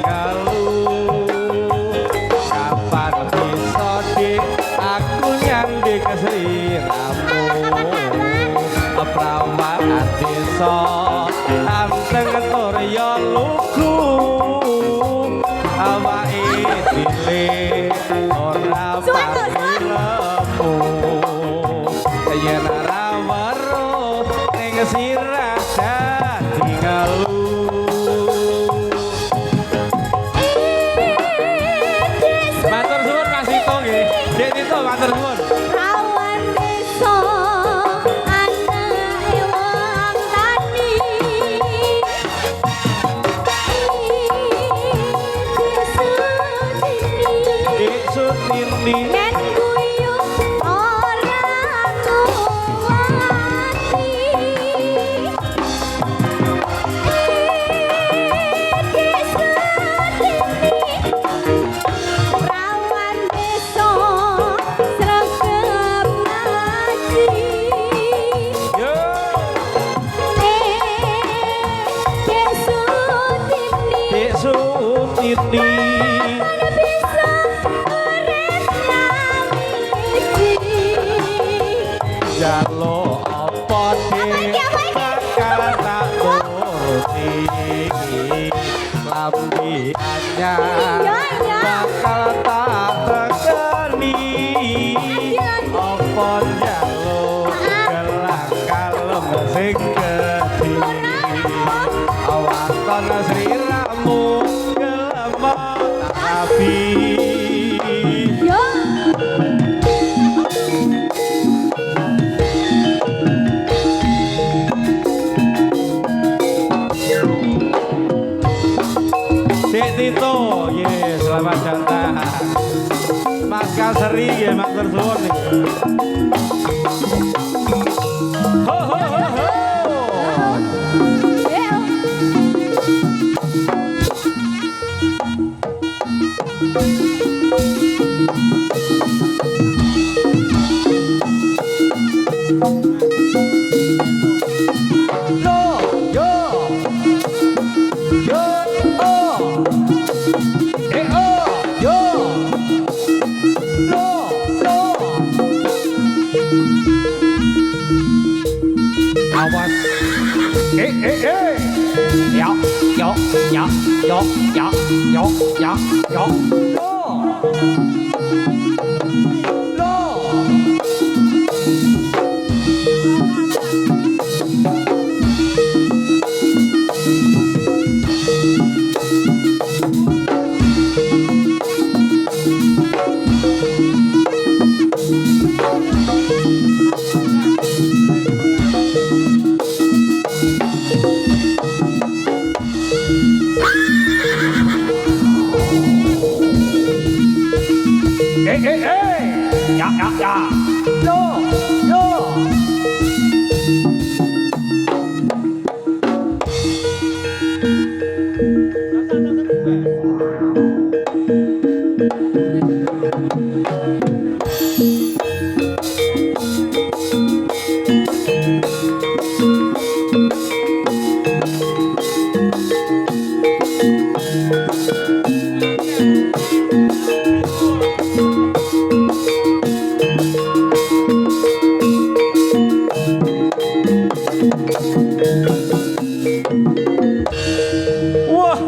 ngalu kapan bisa dik aku nyanding sliramu prawan desa anteng tur ya lugu awake dile ora pati lemu yen ora weruh ning sirah dadi ngalu matur suwun Mas Tito nggih Dik Tito matur suwun jalo apa bakal tak turuti lambi anyar bakal tak tekani apa jalo gelang kalem sing gedhi awaton sliramu gelem tak rapi Tito, yes, selamat datang. Mas Kaseri, ya, Mas Tersuwun nih. Ho, ho, ho, ho. Awas, yo, yo, yo, yo, yo, yo, yo, yo, ya, ya, ya, yo, yo. Wah,